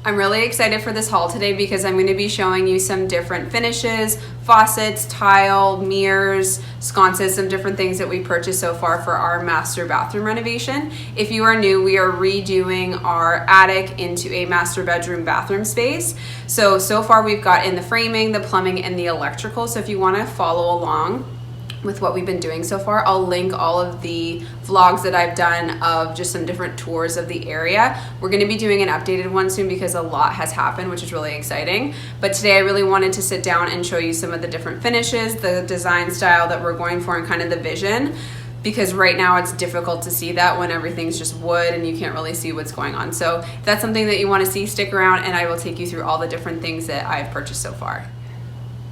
I'm really excited for this haul today because I'm going to be showing you some different finishes, faucets, tile, mirrors, sconces, some different things that we purchased so far for our master bathroom renovation. If you are new, we are redoing our attic into a master bedroom bathroom space. So far we've got in the framing, the plumbing, and the electrical. So if you want to follow along with what we've been doing so far, I'll link all of the vlogs that I've done of just some different tours of the area. We're going to be doing an updated one soon because a lot has happened, which is really exciting. But today I really wanted to sit down and show you some of the different finishes, the design style that we're going for, and kind of the vision, because right now it's difficult to see that when everything's just wood and you can't really see what's going on. So if that's something that you want to see, stick around and I will take you through all the different things that I've purchased so far.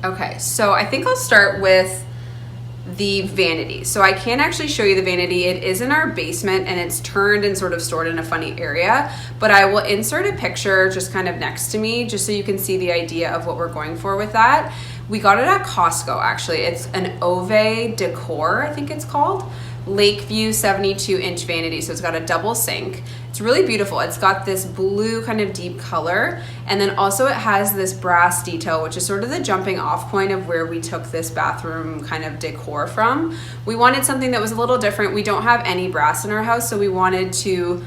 Okay, so I think I'll start with the vanity. So I can't actually show you the vanity. It is in our basement and it's turned and sort of stored in a funny area, but I will insert a picture just kind of next to me just so you can see the idea of what we're going for with that. We got it at Costco actually. It's an DECOR, I think it's called. Lakeview 72-inch vanity. So it's got a double sink. It's really beautiful. It's got this blue kind of deep color, and then also it has this brass detail, which is sort of the jumping off point of where we took this bathroom kind of decor from. We wanted something that was a little different. We don't have any brass in our house, so we wanted to,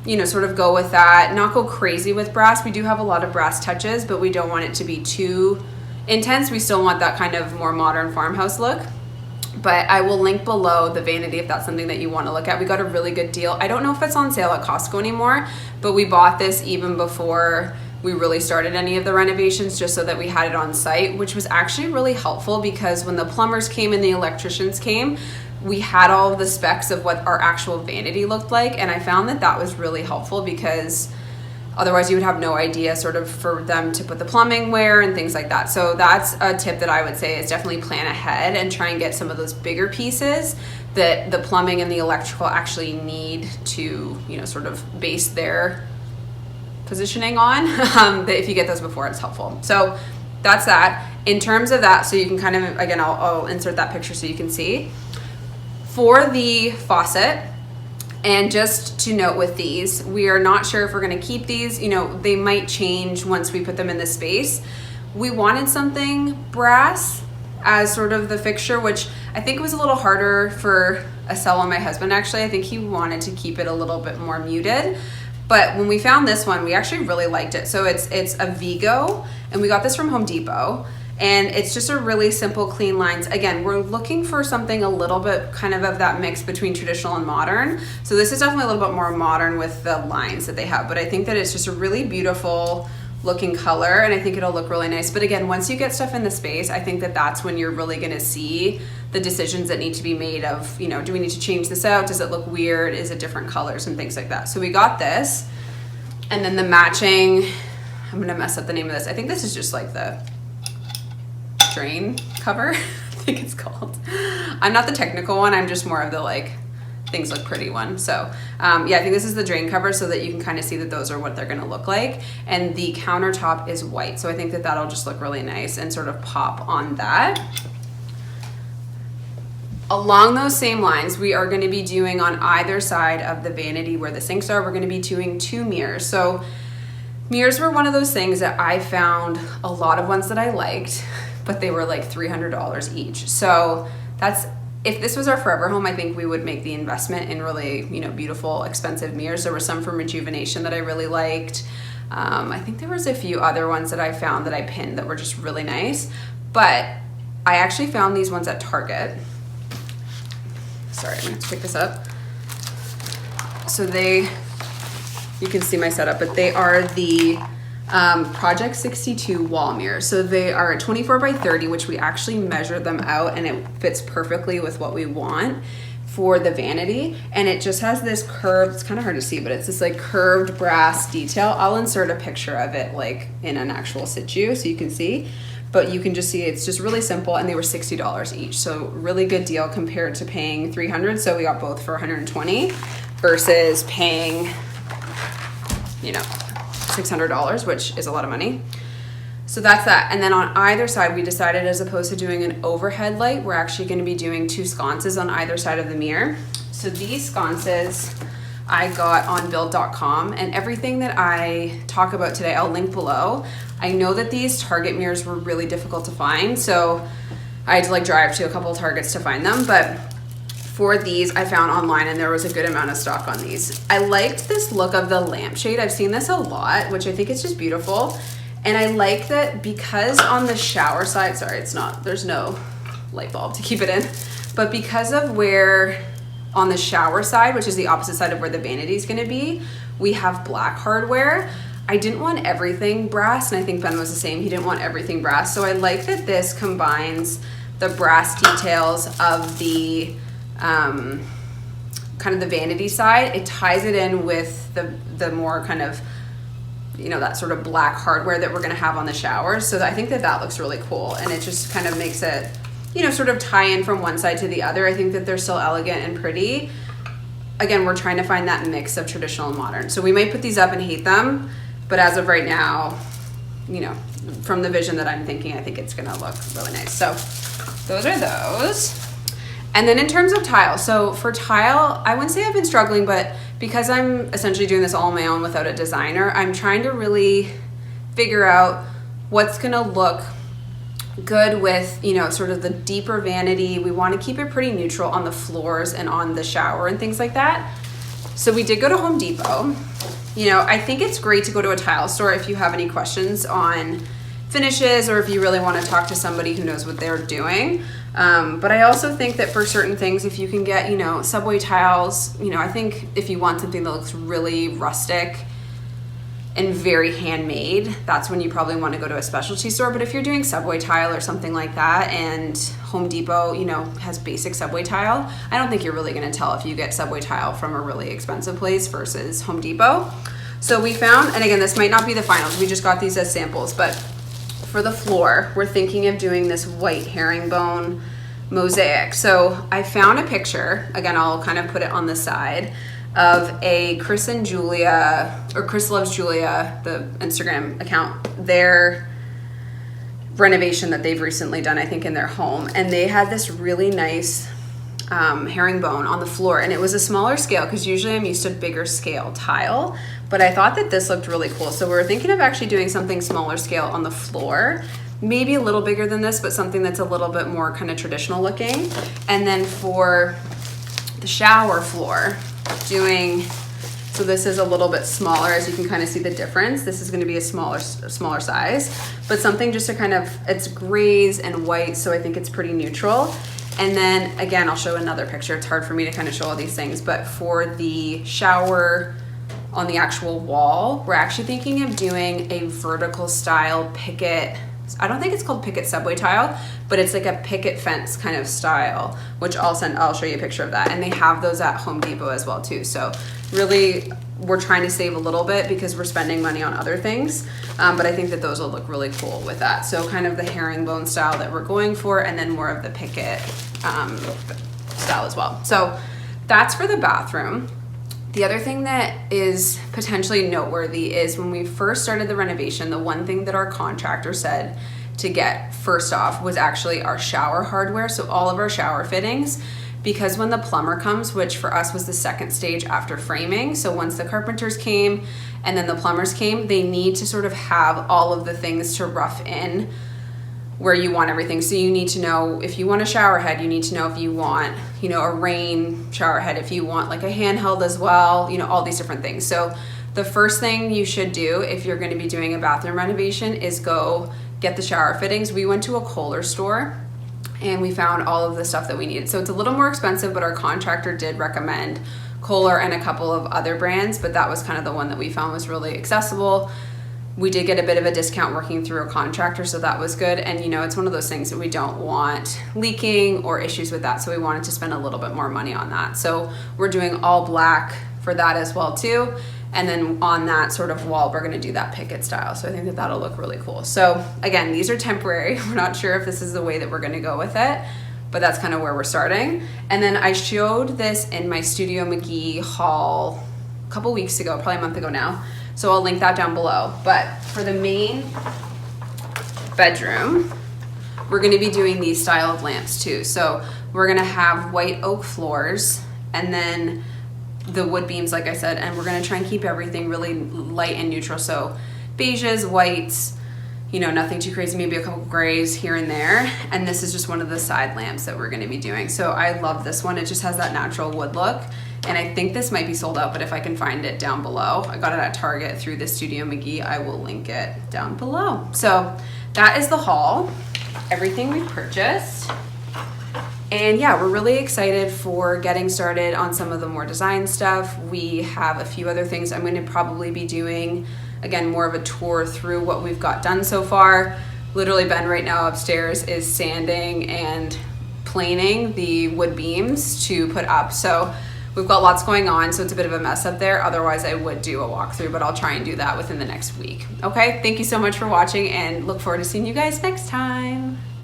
you know, sort of go with that, not go crazy with brass. We do have a lot of brass touches, but we don't want it to be too intense. We still want that kind of more modern farmhouse look. But I will link below the vanity if that's something that you want to look at. We got a really good deal. I don't know if it's on sale at Costco anymore, but we bought this even before we really started any of the renovations, just so that we had it on site, which was actually really helpful because when the plumbers came and the electricians came, we had all of the specs of what our actual vanity looked like. And I found that that was really helpful because otherwise you would have no idea sort of for them to put the plumbing where and things like that. So that's a tip that I would say is definitely plan ahead and try and get some of those bigger pieces that the plumbing and the electrical actually need to, you know, sort of base their positioning on. That if you get those before, it's helpful. So that's that. In terms of that, so you can kind of, again, I'll insert that picture so you can see. For the faucet, and just to note with these, we are not sure if we're gonna keep these. You know, they might change once we put them in the space. We wanted something brass as sort of the fixture, which I think was a little harder for Estelle and my husband actually. I think he wanted to keep it a little bit more muted. But when we found this one, we actually really liked it. So it's a Vigo, and we got this from Home Depot. And it's just a really simple, clean lines. Again, we're looking for something a little bit kind of that mix between traditional and modern. So this is definitely a little bit more modern with the lines that they have, but I think that it's just a really beautiful looking color, and I think it'll look really nice. But again, once you get stuff in the space, I think that that's when you're really gonna see the decisions that need to be made of, you know, do we need to change this out? Does it look weird? Is it different colors and things like that? So we got this, and then the matching, I'm gonna mess up the name of this. I think this is just like the drain cover, I think it's called. I'm not the technical one, I'm just more of the like things look pretty one. So yeah, I think this is the drain cover so that you can kind of see that those are what they're gonna look like. And the countertop is white, so I think that that'll just look really nice and sort of pop on that. Along those same lines, we are gonna be doing on either side of the vanity where the sinks are, we're gonna be doing 2 mirrors. So mirrors were one of those things that I found a lot of ones that I liked, but they were like $300 each. So that's, if this was our forever home, I think we would make the investment in really, you know, beautiful, expensive mirrors. There were some from Rejuvenation that I really liked. I think there was a few other ones that I found that I pinned that were just really nice. But I actually found these ones at Target. Sorry, I'm gonna have to pick this up. So you can see my setup, but they are the Project 62 wall mirrors. So they are 24 by 30, which we actually measured them out, and it fits perfectly with what we want for the vanity. And it just has this curved, it's kind of hard to see, but it's this like curved brass detail. I'll insert a picture of it like in an actual situ so you can see, but you can just see it's just really simple, and they were $60 each. So really good deal compared to paying $300. So we got both for $120 versus paying, you know, $600, which is a lot of money. So that's that. And then on either side, we decided, as opposed to doing an overhead light, we're actually going to be doing 2 sconces on either side of the mirror. So these sconces I got on build.com, and everything that I talk about today I'll link below. I know that these Target mirrors were really difficult to find, so I had to like drive to a couple of Targets to find them, but for these I found online and there was a good amount of stock on these. I liked this look of the lampshade. I've seen this a lot, which I think is just beautiful. And I like that because on the shower side, sorry, there's no light bulb to keep it in, but because of where on the shower side, which is the opposite side of where the vanity is gonna be, we have black hardware. I didn't want everything brass, and I think Ben was the same. He didn't want everything brass. So I like that this combines the brass details of the kind of the vanity side. It ties it in with the more kind of, you know, that sort of black hardware that we're gonna have on the showers. So I think that looks really cool, and it just kind of makes it, you know, sort of tie in from one side to the other. I think that they're still elegant and pretty. Again, we're trying to find that mix of traditional and modern. So we might put these up and hate them, but as of right now, you know, from the vision that I'm thinking, I think it's gonna look really nice. So those are those. And then in terms of tile, so for tile, I wouldn't say I've been struggling, but because I'm essentially doing this all on my own without a designer, I'm trying to really figure out what's gonna look good with, you know, sort of the deeper vanity. We want to keep it pretty neutral on the floors and on the shower and things like that. So we did go to Home Depot. You know, I think it's great to go to a tile store if you have any questions on finishes or if you really want to talk to somebody who knows what they're doing. But I also think that for certain things, if you can get, you know, subway tiles, you know, I think if you want something that looks really rustic and very handmade, that's when you probably want to go to a specialty store. But if you're doing subway tile or something like that, and Home Depot, you know, has basic subway tile, I don't think you're really going to tell if you get subway tile from a really expensive place versus Home Depot. So we found, and again, this might not be the finals, we just got these as samples, but for the floor, we're thinking of doing this white herringbone mosaic. So I found a picture, again, I'll kind of put it on the side, of a Chris and Julia, or Chris Loves Julia, the Instagram account, their renovation that they've recently done, I think in their home. And they had this really nice herringbone on the floor, and it was a smaller scale because usually I'm used to bigger scale tile, but I thought that this looked really cool. So we're thinking of actually doing something smaller scale on the floor, maybe a little bigger than this, but something that's a little bit more kind of traditional looking. And then for the shower floor, so this is a little bit smaller, as you can kind of see the difference. This is going to be a smaller size, but something just to kind of, it's grays and white, so I think it's pretty neutral. And then again, I'll show another picture. It's hard for me to kind of show all these things, but for the shower on the actual wall, we're actually thinking of doing a vertical style Picket. I don't think it's called Picket subway tile, but it's like a picket fence kind of style, which I'll show you a picture of that. And they have those at Home Depot as well too. So really, we're trying to save a little bit because we're spending money on other things. But I think that those will look really cool with that. So kind of the herringbone style that we're going for, and then more of the Picket style as well. So that's for the bathroom. The other thing that is potentially noteworthy is when we first started the renovation, the one thing that our contractor said to get first off was actually our shower hardware. So all of our shower fittings, because when the plumber comes, which for us was the second stage after framing, so once the carpenters came and then the plumbers came, they need to sort of have all of the things to rough in where you want everything. So you need to know if you want a shower head, you need to know if you want, you know, a rain shower head, if you want like a handheld as well, you know, all these different things. So the first thing you should do if you're going to be doing a bathroom renovation is go get the shower fittings. We went to a Kohler store and we found all of the stuff that we needed. So it's a little more expensive, but our contractor did recommend Kohler and a couple of other brands, but that was kind of the one that we found was really accessible. We did get a bit of a discount working through a contractor, so that was good. And you know, it's one of those things that we don't want leaking or issues with that, so we wanted to spend a little bit more money on that. So we're doing all black for that as well too. And then on that sort of wall, we're gonna do that Picket style. So I think that that'll look really cool. So again, these are temporary. We're not sure if this is the way that we're gonna go with it, but that's kind of where we're starting. And then I showed this in my Studio McGee haul a couple weeks ago, probably a month ago now. So I'll link that down below. But for the main bedroom, we're gonna be doing these style of lamps too. So we're gonna have white oak floors, and then the wood beams, like I said, and we're gonna try and keep everything really light and neutral. So beiges, whites, you know, nothing too crazy, maybe a couple grays here and there. And this is just one of the side lamps that we're gonna be doing. So I love this one. It just has that natural wood look. And I think this might be sold out, but if I can find it down below, I got it at Target through the Studio McGee. I will link it down below. So that is the haul, everything we purchased. And yeah, we're really excited for getting started on some of the more design stuff. We have a few other things I'm going to probably be doing. Again, more of a tour through what we've got done so far. Literally Ben right now upstairs is sanding and planing the wood beams to put up. So we've got lots going on, so it's a bit of a mess up there. Otherwise, I would do a walkthrough, but I'll try and do that within the next week. Okay, thank you so much for watching and look forward to seeing you guys next time.